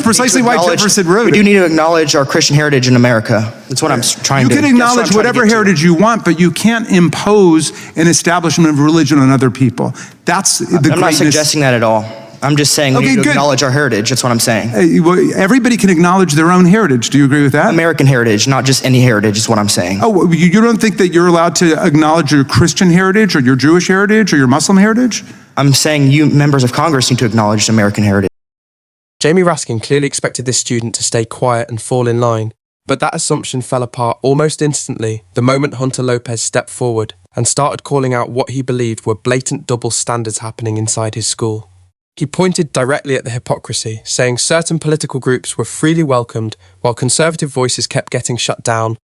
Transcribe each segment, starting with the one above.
precisely why Jefferson wrote it. We do need to acknowledge our Christian heritage in America. That's what I'm trying to. You can acknowledge whatever heritage you want, but you can't impose an establishment of religion on other people. That's the greatness. I'm not suggesting that at all. I'm just saying we need to acknowledge our heritage. That's what I'm saying. Everybody can acknowledge their own heritage. Do you agree with that? American heritage, not just any heritage, is what I'm saying. Oh, you don't think that you're allowed to acknowledge your Christian heritage or your Jewish heritage or your Muslim heritage? I'm saying you members of Congress need to acknowledge American heritage. Jamie Raskin clearly expected this student to stay quiet and fall in line, but that assumption fell apart almost instantly the moment Hunter Lopez stepped forward and started calling out what he believed were blatant double standards happening inside his school. He pointed directly at the hypocrisy, saying certain political groups were freely welcomed while conservative voices kept getting shut down.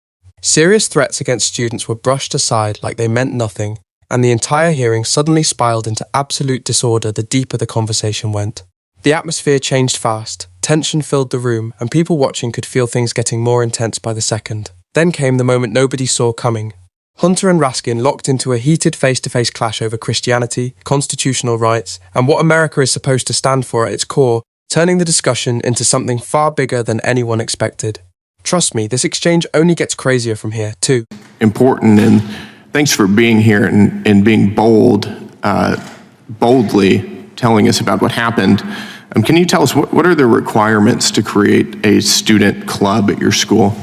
Serious threats against students were brushed aside like they meant nothing, and the entire hearing suddenly spiraled into absolute disorder the deeper the conversation went. The atmosphere changed fast, tension filled the room, and people watching could feel things getting more intense by the second. Then came the moment nobody saw coming. Hunter and Raskin locked into a heated face-to-face clash over Christianity, constitutional rights, and what America is supposed to stand for at its core, turning the discussion into something far bigger than anyone expected. Trust me, this exchange only gets crazier from here, too. Important, and thanks for being here and being boldly telling us about what happened. Can you tell us what are the requirements to create a student club at your school?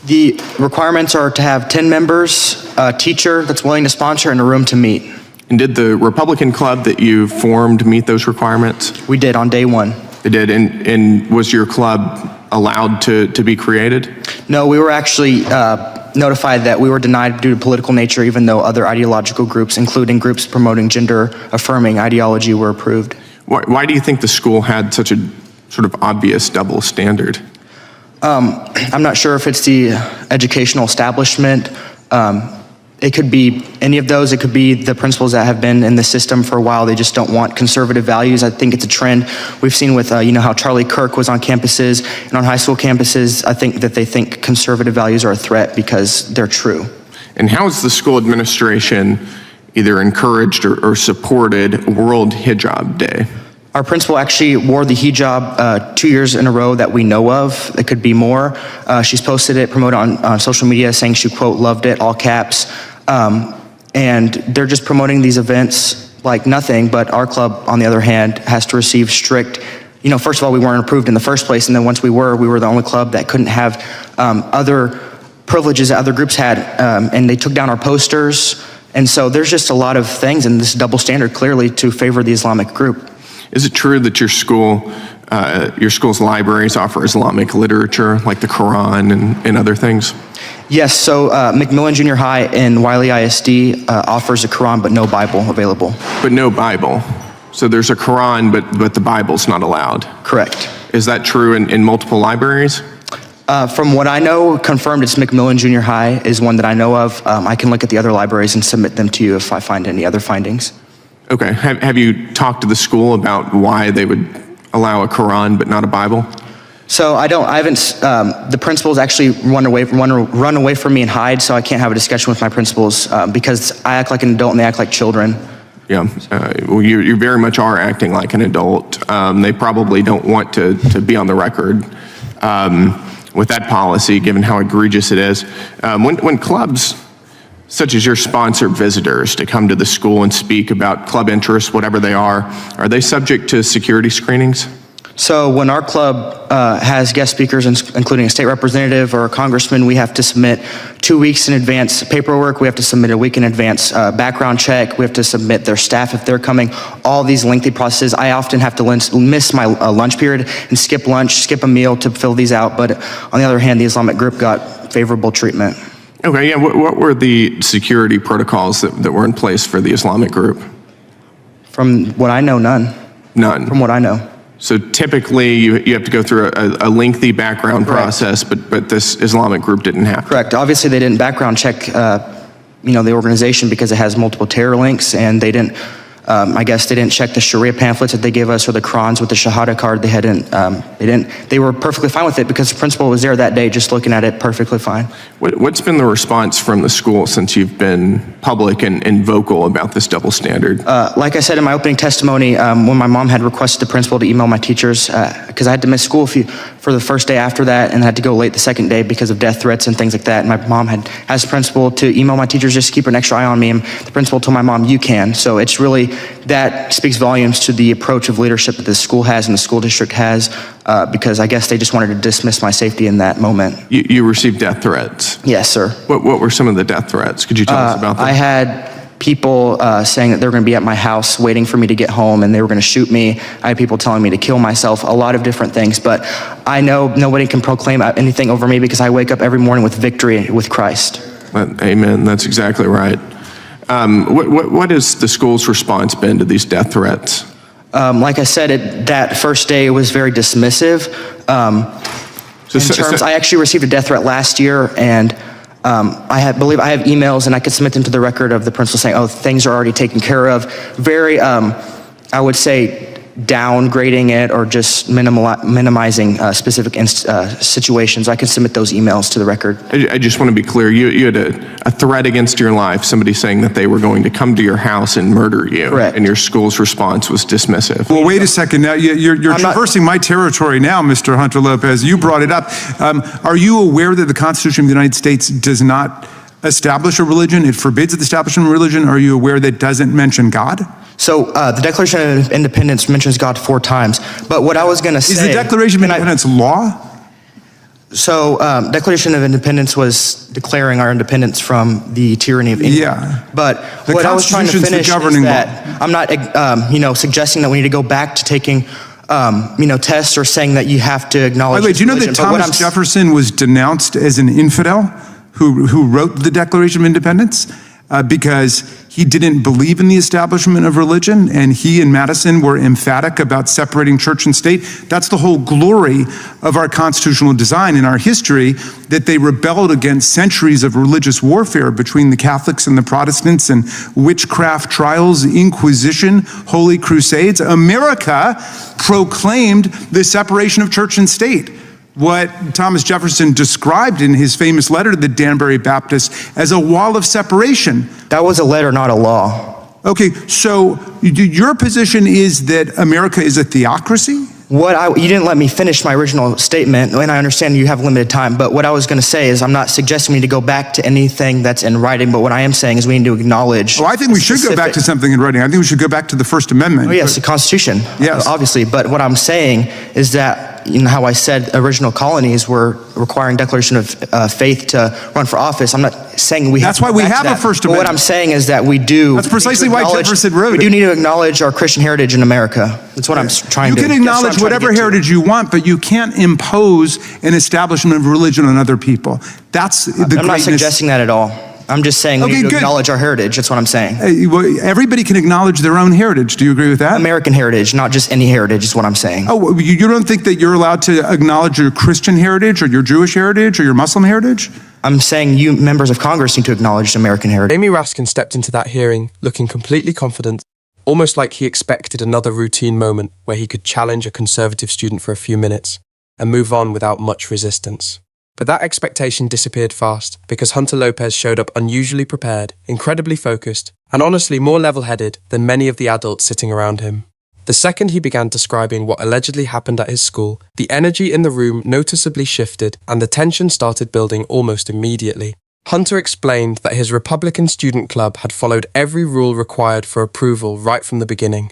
The requirements are to have 10 members, a teacher that's willing to sponsor, and a room to meet. And did the Republican club that you formed meet those requirements? We did on day one. They did, and was your club allowed to be created? No, we were actually notified that we were denied due to political nature, even though other ideological groups, including groups promoting gender-affirming ideology, were approved. Why do you think the school had such a sort of obvious double standard? I'm not sure if it's the educational establishment. It could be any of those. It could be the principals that have been in the system for a while. They just don't want conservative values. I think it's a trend we've seen with, how Charlie Kirk was on campuses and on high school campuses. I think that they think conservative values are a threat because they're true. And how has the school administration either encouraged or supported World Hijab Day? Our principal actually wore the hijab 2 years in a row that we know of. It could be more. She's posted it, promoted on social media, saying she, quote, loved it, all caps. And they're just promoting these events like nothing, but our club, on the other hand, has to receive strict, first of all, we weren't approved in the first place, and then once we were the only club that couldn't have other privileges that other groups had, and they took down our posters. And so there's just a lot of things in this double standard clearly to favor the Islamic group. Is it true that your school's libraries offer Islamic literature, like the Quran and other things? Yes, so McMillan Junior High and Wiley ISD offers a Quran, but no Bible available. But no Bible. So there's a Quran, but the Bible's not allowed. Correct. Is that true in multiple libraries? From what I know, confirmed, it's McMillan Junior High is one that I know of. I can look at the other libraries and submit them to you if I find any other findings. Okay, have you talked to the school about why they would allow a Quran but not a Bible? So the principals actually run away from me and hide, so I can't have a discussion with my principals because I act like an adult and they act like children. Yeah, well, you very much are acting like an adult. They probably don't want to be on the record with that policy, given how egregious it is. When clubs such as your sponsor visitors to come to the school and speak about club interests, whatever they are they subject to security screenings? So when our club has guest speakers, including a state representative or a congressman, we have to submit 2 weeks in advance paperwork. We have to submit a week in advance background check. We have to submit their staff if they're coming. All these lengthy processes. I often have to miss my lunch period and skip lunch, skip a meal to fill these out. But on the other hand, the Islamic group got favorable treatment. Okay, yeah, what were the security protocols that were in place for the Islamic group? From what I know, none. None? From what I know. So typically you have to go through a lengthy background process, but this Islamic group didn't have to. Correct. Obviously they didn't background check the organization because it has multiple terror links, and they didn't I guess they didn't check the Sharia pamphlets that they gave us or the Qurans with the Shahada card. They were perfectly fine with it because the principal was there that day just looking at it perfectly fine. What's been the response from the school since you've been public and vocal about this double standard? Like I said in my opening testimony, when my mom had requested the principal to email my teachers, because I had to miss school for the first day after that and had to go late the second day because of death threats and things like that. And my mom had asked the principal to email my teachers just to keep an extra eye on me. And the principal told my mom, "You can." So it's really, that speaks volumes to the approach of leadership that the school has and the school district has, because I guess they just wanted to dismiss my safety in that moment. You received death threats? Yes, sir. What were some of the death threats? Could you tell us about them? I had people saying that they were going to be at my house waiting for me to get home and they were going to shoot me. I had people telling me to kill myself, a lot of different things. But I know nobody can proclaim anything over me because I wake up every morning with victory with Christ. Amen. That's exactly right. What has the school's response been to these death threats? Like I said, that first day was very dismissive. I actually received a death threat last year, and I believe I have emails, and I could submit them to the record of the principal saying, "Oh, things are already taken care of." Very, I would say, downgrading it or just minimizing specific situations. I can submit those emails to the record. I just want to be clear. You had a threat against your life, somebody saying that they were going to come to your house and murder you. Correct. And your school's response was dismissive. Well, wait a second. Now, you're traversing my territory now, Mr. Hunter Lopez. You brought it up. Are you aware that the Constitution of the United States does not establish a religion? It forbids the establishment of religion. Are you aware that it doesn't mention God? So the Declaration of Independence mentions God 4 times. But what I was going to say... Is the Declaration of Independence law? So Declaration of Independence was declaring our independence from the tyranny of England. Yeah. But The what I was trying to Constitution's the finish governing is that I'm not, suggesting that we need to go back to taking, tests or saying that you have to acknowledge. By the way, do you know that Thomas Jefferson was denounced as an infidel who wrote the Declaration of Independence? Because he didn't believe in the establishment of religion, and he and Madison were emphatic about separating church and state. That's the whole glory of our constitutional design in our history, that they rebelled against centuries of religious warfare between the Catholics and the Protestants and witchcraft trials, Inquisition, holy crusades. America proclaimed the separation of church and state. What Thomas Jefferson described in his famous letter to the Danbury Baptists as a wall of separation. That was a letter, not a law. Okay, so your position is that America is a theocracy? You didn't let me finish my original statement, and I understand you have limited time, but what I was going to say is I'm not suggesting we need to go back to anything that's in writing, but what I am saying is we need to acknowledge... Oh, I think we should go back to something in writing. I think we should go back to the First Amendment. Oh, yes, the Constitution, yes. Obviously, but what I'm saying is that, how I said original colonies were requiring declaration of faith to run for office. I'm not saying we have to go back to that. That's why we have a First Amendment. But what I'm saying is that we do... That's precisely why Jefferson wrote it. We do need to acknowledge our Christian heritage in America. That's what I'm trying to... You can acknowledge whatever heritage you want, but you can't impose an establishment of religion on other people. That's the greatness. I'm not suggesting that at all. I'm just saying we need to acknowledge our heritage. That's what I'm saying. Everybody can acknowledge their own heritage. Do you agree with that? American heritage, not just any heritage, is what I'm saying. Oh, you don't think that you're allowed to acknowledge your Christian heritage or your Jewish heritage or your Muslim heritage? I'm saying you members of Congress need to acknowledge American heritage. Amy Raskin stepped into that hearing looking completely confident, almost like he expected another routine moment where he could challenge a conservative student for a few minutes and move on without much resistance. But that expectation disappeared fast because Hunter Lopez showed up unusually prepared, incredibly focused, and honestly more level-headed than many of the adults sitting around him. The second he began describing what allegedly happened at his school, the energy in the room noticeably shifted and the tension started building almost immediately. Hunter explained that his Republican student club had followed every rule required for approval right from the beginning.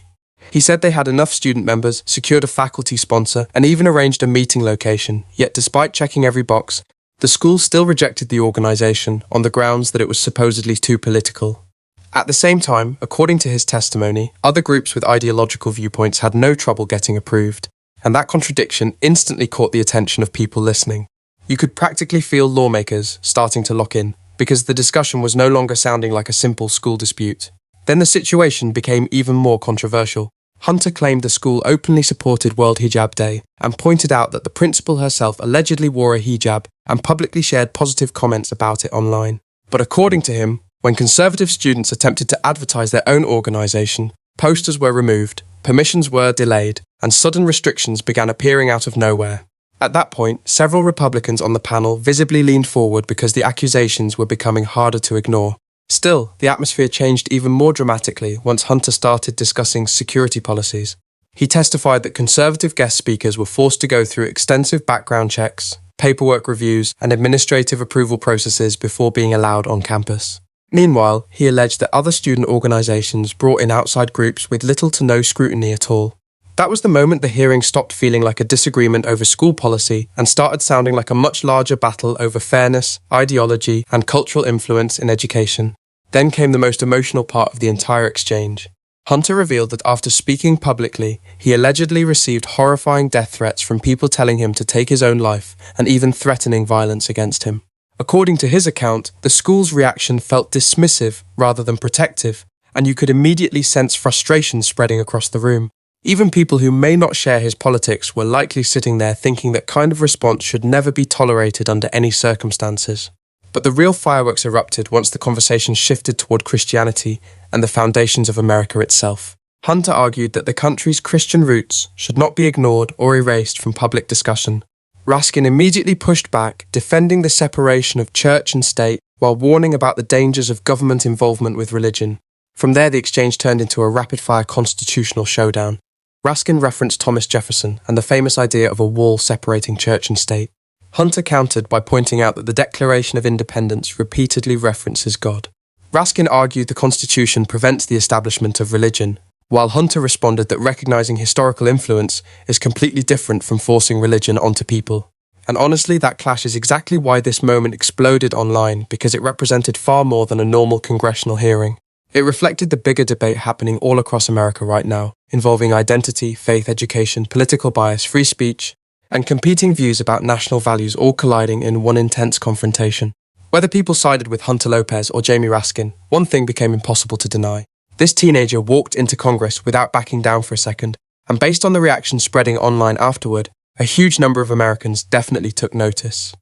He said they had enough student members, secured a faculty sponsor, and even arranged a meeting location, yet despite checking every box, the school still rejected the organization on the grounds that it was supposedly too political. At the same time, according to his testimony, other groups with ideological viewpoints had no trouble getting approved, and that contradiction instantly caught the attention of people listening. You could practically feel lawmakers starting to lock in, because the discussion was no longer sounding like a simple school dispute. Then the situation became even more controversial. Hunter claimed the school openly supported World Hijab Day and pointed out that the principal herself allegedly wore a hijab and publicly shared positive comments about it online. But according to him, when conservative students attempted to advertise their own organization, Posters were removed, permissions were delayed, and sudden restrictions began appearing out of nowhere. At that point, several Republicans on the panel visibly leaned forward because the accusations were becoming harder to ignore. Still, the atmosphere changed even more dramatically once Hunter started discussing security policies. He testified that conservative guest speakers were forced to go through extensive background checks, paperwork reviews, and administrative approval processes before being allowed on campus. Meanwhile, he alleged that other student organizations brought in outside groups with little to no scrutiny at all. That was the moment the hearing stopped feeling like a disagreement over school policy and started sounding like a much larger battle over fairness, ideology, and cultural influence in education. Then came the most emotional part of the entire exchange. Hunter revealed that after speaking publicly, he allegedly received horrifying death threats from people telling him to take his own life and even threatening violence against him. According to his account, the school's reaction felt dismissive rather than protective, and you could immediately sense frustration spreading across the room. Even people who may not share his politics were likely sitting there thinking that kind of response should never be tolerated under any circumstances. But the real fireworks erupted once the conversation shifted toward Christianity and the foundations of America itself. Hunter argued that the country's Christian roots should not be ignored or erased from public discussion. Raskin immediately pushed back, defending the separation of church and state while warning about the dangers of government involvement with religion. From there, the exchange turned into a rapid-fire constitutional showdown. Raskin referenced Thomas Jefferson and the famous idea of a wall separating church and state. Hunter countered by pointing out that the Declaration of Independence repeatedly references God. Raskin argued the Constitution prevents the establishment of religion, while Hunter responded that recognizing historical influence is completely different from forcing religion onto people. And honestly, that clash is exactly why this moment exploded online, because it represented far more than a normal congressional hearing. It reflected the bigger debate happening all across America right now, involving identity, faith, education, political bias, free speech, and competing views about national values all colliding in one intense confrontation. Whether people sided with Hunter Lopez or Jamie Raskin, one thing became impossible to deny. This teenager walked into Congress without backing down for a second, and based on the reaction spreading online afterward, a huge number of Americans definitely took notice.